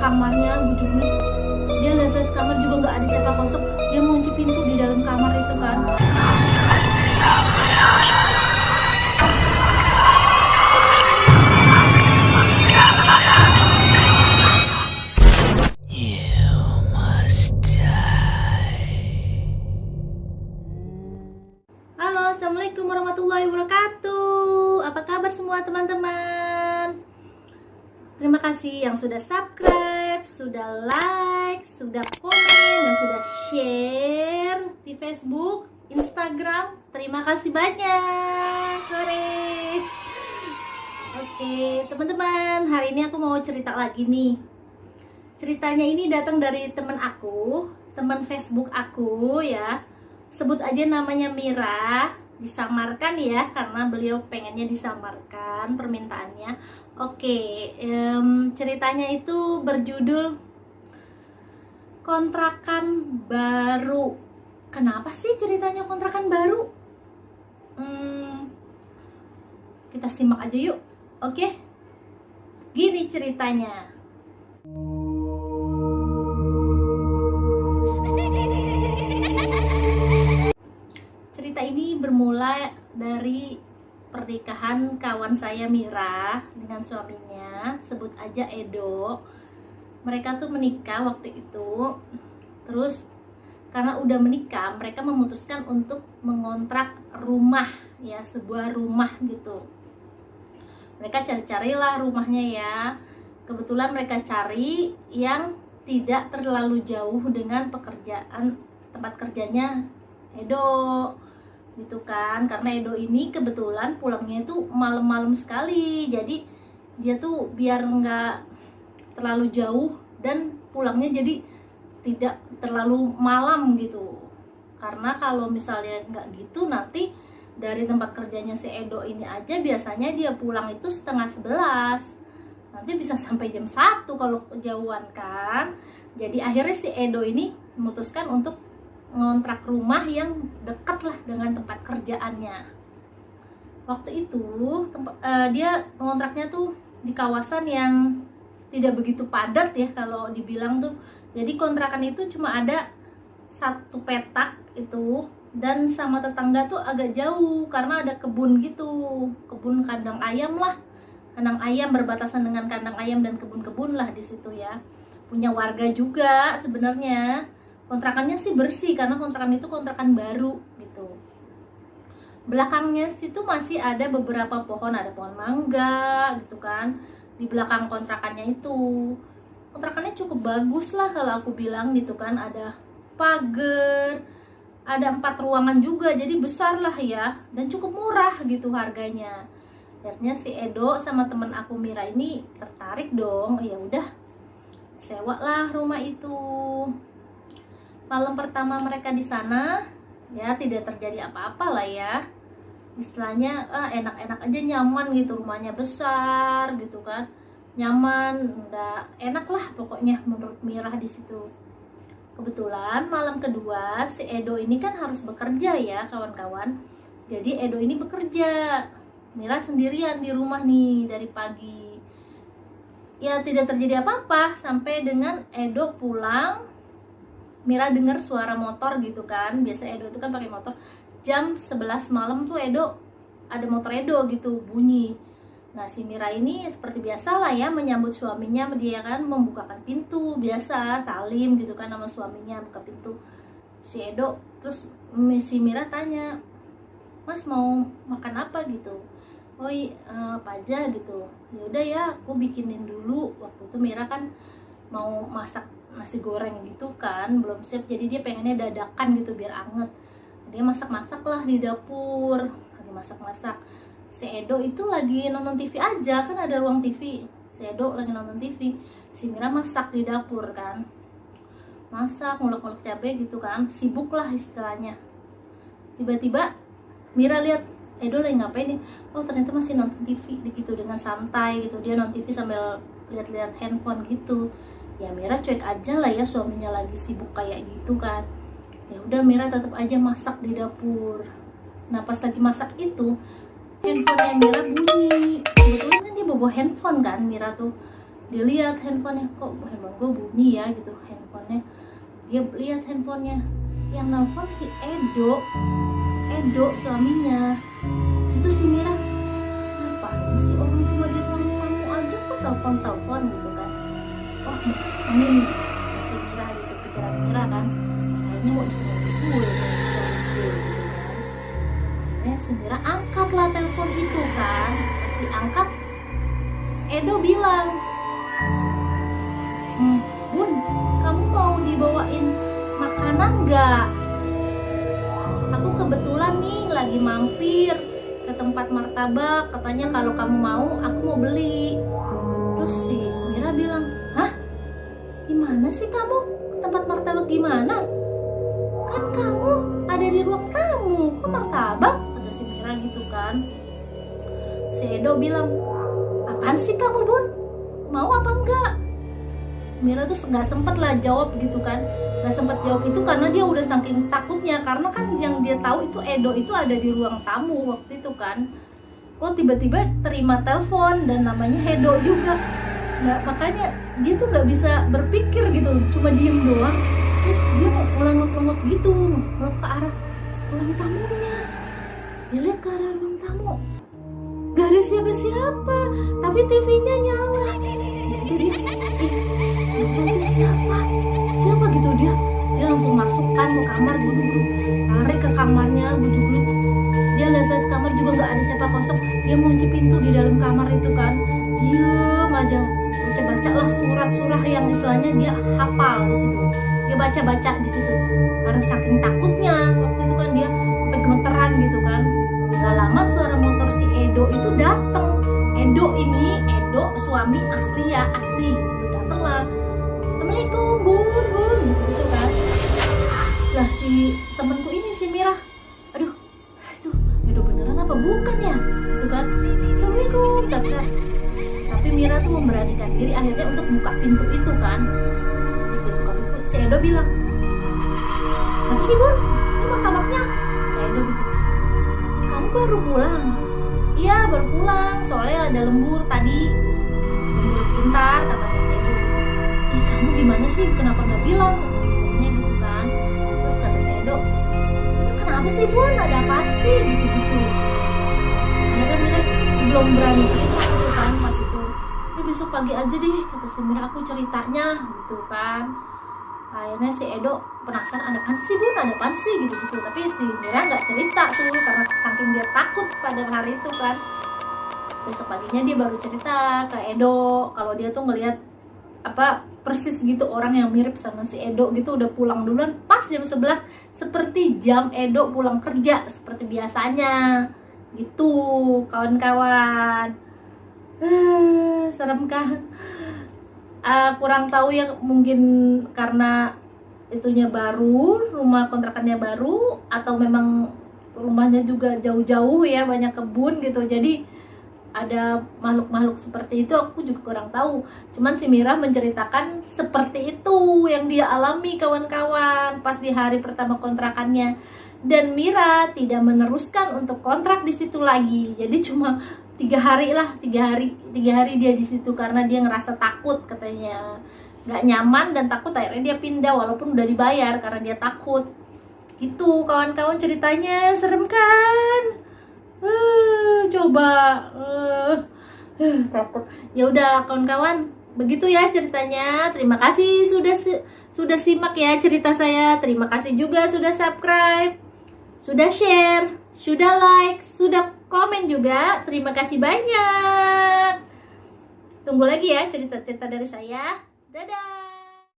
kamarnya, bujuk-bujuk. Dia lihat kamar juga nggak ada siapa kosong. Dia mengunci pintu di dalam kamar itu kan. Halo, assalamualaikum warahmatullahi wabarakatuh. Apa kabar semua teman-teman? Terima kasih yang sudah subscribe, sudah like, sudah komen, dan sudah share di Facebook, Instagram. Terima kasih banyak. Sore. Oke, teman-teman, hari ini aku mau cerita lagi nih. Ceritanya ini datang dari teman aku, teman Facebook aku ya. Sebut aja namanya Mira. Disamarkan ya, karena beliau pengennya disamarkan permintaannya. Oke, ceritanya itu berjudul kontrakan baru. Kenapa sih ceritanya kontrakan baru? Kita simak aja yuk. Oke, gini ceritanya. Cerita ini bermula dari pernikahan kawan saya Mira dengan suaminya, sebut aja Edo. Mereka tuh menikah waktu itu. Terus karena udah menikah, mereka memutuskan untuk mengontrak rumah ya, sebuah rumah gitu. Mereka cari-carilah rumahnya ya. Kebetulan mereka cari yang tidak terlalu jauh dengan pekerjaan tempat kerjanya Edo gitu kan, karena Edo ini kebetulan pulangnya itu malam-malam sekali, jadi dia tuh biar nggak terlalu jauh dan pulangnya jadi tidak terlalu malam gitu. Karena kalau misalnya nggak gitu, nanti dari tempat kerjanya si Edo ini aja biasanya dia pulang itu 10:30, nanti bisa sampai jam 1 kalau kejauhan kan. Jadi akhirnya si Edo ini memutuskan untuk ngontrak rumah yang dekat lah dengan tempat kerjaannya. Waktu itu dia ngontraknya tuh di kawasan yang tidak begitu padat ya kalau dibilang tuh. Jadi kontrakan itu cuma ada satu petak itu, dan sama tetangga tuh agak jauh karena ada kebun gitu, kebun kandang ayam lah, kandang ayam berbatasan dengan kandang ayam dan kebun-kebun lah di situ ya. Punya warga juga sebenarnya. Kontrakannya sih bersih karena kontrakan itu kontrakan baru gitu. Belakangnya situ masih ada beberapa pohon, ada pohon mangga gitu kan. Di belakang kontrakannya itu, kontrakannya cukup bagus lah kalau aku bilang gitu kan. Ada pagar, ada 4 ruangan juga, jadi besar lah ya, dan cukup murah gitu harganya. Akhirnya si Edo sama temen aku Mira ini tertarik dong. Ya udah, sewa lah rumah itu. Malam pertama mereka di sana ya tidak terjadi apa-apa lah ya. Istilahnya enak-enak aja, nyaman gitu, rumahnya besar gitu kan. Nyaman, udah enak lah pokoknya menurut Mira di situ. Kebetulan malam kedua si Edo ini kan harus bekerja ya kawan-kawan. Jadi Edo ini bekerja. Mira sendirian di rumah nih dari pagi. Ya tidak terjadi apa-apa sampai dengan Edo pulang. Mira dengar suara motor gitu kan. Biasa Edo itu kan pakai motor. Jam 11 malam tuh Edo ada motor Edo gitu bunyi. Nah si Mira ini seperti biasa lah ya menyambut suaminya. Dia kan membukakan pintu biasa, salim gitu kan sama suaminya, buka pintu si Edo. Terus si Mira tanya, "Mas mau makan apa?" gitu. "Oh apa aja gitu." "Ya udah ya aku bikinin dulu." Waktu itu Mira kan mau masak nasi goreng gitu kan, belum siap, jadi dia pengennya dadakan gitu biar anget. Dia masak-masak lah di dapur, lagi masak-masak. Si Edo itu lagi nonton TV aja, kan ada ruang TV. Si Edo lagi nonton TV, si Mira masak di dapur kan, masak ngulek-ngulek cabai gitu kan, sibuk lah istilahnya. Tiba-tiba Mira lihat Edo lagi ngapain nih. Oh ternyata masih nonton TV gitu dengan santai gitu. Dia nonton TV sambil lihat-lihat handphone gitu. Ya Mira cuek aja lah ya, suaminya lagi sibuk kayak gitu kan. Ya udah Mira tetap aja masak di dapur. Nah pas lagi masak itu handphonenya Mira bunyi. Kebetulan kan dia bawa handphone kan Mira tuh. Dia lihat handphonenya, kok handphone gue bunyi ya gitu handphonenya. Dia lihat handphonenya, yang nelfon si Edo suaminya. Situ si Mira, ngapain sih orang cuma di ruang tamu aja kok telepon gitu kan. Wah ini si Mira gitu, pikiran Mira kan, kayaknya mau disengaja gue gitu kan. Akhirnya si Mira angkatlah telepon itu kan. Pas diangkat, Edo bilang, Bun, kamu mau dibawain makanan nggak? Aku kebetulan nih lagi mampir ke tempat martabak, katanya kalau kamu mau aku mau beli. Terus si Mira bilang, hah? Gimana sih kamu ke tempat martabak gimana? Kan kamu ada di ruang tamu, kok martabak? Kata si Mira gitu kan. Si Edo bilang, apaan sih kamu Bun? Mau apa enggak? Mira tuh nggak sempet lah jawab gitu kan, nggak sempet jawab itu karena dia udah saking takutnya, karena kan yang dia tahu itu Edo itu ada di ruang tamu waktu itu kan. Kok tiba-tiba terima telepon dan namanya Edo juga, nggak, makanya dia tuh nggak bisa berpikir gitu, cuma diem doang. Terus dia mau ulangok-ulangok gitu, ngelok ke arah ruang tamunya. Dia lihat ke arah ruang tamu, gak ada siapa-siapa, tapi TV-nya nyala. Di situ dia, itu siapa gitu. Dia langsung masuk kan ke kamar, buru-buru lari ke kamarnya, buru-buru dia lihat kamar juga nggak ada siapa, kosong. Dia kunci pintu di dalam kamar itu kan, diem aja baca lah surat-surat yang istilahnya dia hafal di situ. Dia baca di situ karena saking takutnya waktu itu kan, dia sampai gemeteran gitu kan. Gak lama suara motor si Edo itu datang. Edo suami asli gitu, datang lah. Assalamualaikum bun gitu kan. Lah si temenku ini si Mira, aduh itu Edo beneran apa bukan ya gitu kan. Assalamualaikum, tapi Mira tuh memberanikan diri akhirnya untuk buka pintu itu kan. Terus dia buka pintu, si Edo bilang, apa sih Bun, ini martabaknya? Edo gitu, kamu baru pulang? Iya baru pulang, soalnya ada lembur tadi, lembur bentar, kata si Edo. Ih kamu gimana sih, kenapa gak bilang? Kata istrinya gitu kan. Terus kata si Edo, kenapa sih Bun, ada apaan sih gitu. Akhirnya Mira belum berani cerita gitu kan pas itu. Besok pagi aja deh kata si Mira, aku ceritanya gitu kan. Akhirnya si Edo penasaran, ada apaan sih Bun, ada apaan sih gitu. Tapi si Mira nggak cerita tuh karena saking dia takut pada hari itu kan. Besok paginya dia baru cerita ke Edo kalau dia tuh ngelihat apa persis gitu orang yang mirip sama si Edo gitu, udah pulang duluan pas jam 11 seperti jam Edo pulang kerja seperti biasanya gitu kawan-kawan. Serem kan? Kurang tahu ya, mungkin karena itunya baru, rumah kontrakannya baru, atau memang rumahnya juga jauh-jauh ya, banyak kebun gitu, jadi ada makhluk-makhluk seperti itu, aku juga kurang tahu. Cuman si Mira menceritakan seperti itu yang dia alami kawan-kawan pas di hari pertama kontrakannya. Dan Mira tidak meneruskan untuk kontrak di situ lagi, jadi cuma 3 hari dia di situ karena dia ngerasa takut, katanya nggak nyaman dan takut, akhirnya dia pindah walaupun udah dibayar karena dia takut gitu kawan-kawan. Ceritanya serem kan? Coba takut. Ya udah kawan-kawan, begitu ya ceritanya. Terima kasih sudah simak ya cerita saya. Terima kasih juga sudah subscribe, sudah share, sudah like, sudah komen juga. Terima kasih banyak. Tunggu lagi ya cerita-cerita dari saya. Dadah.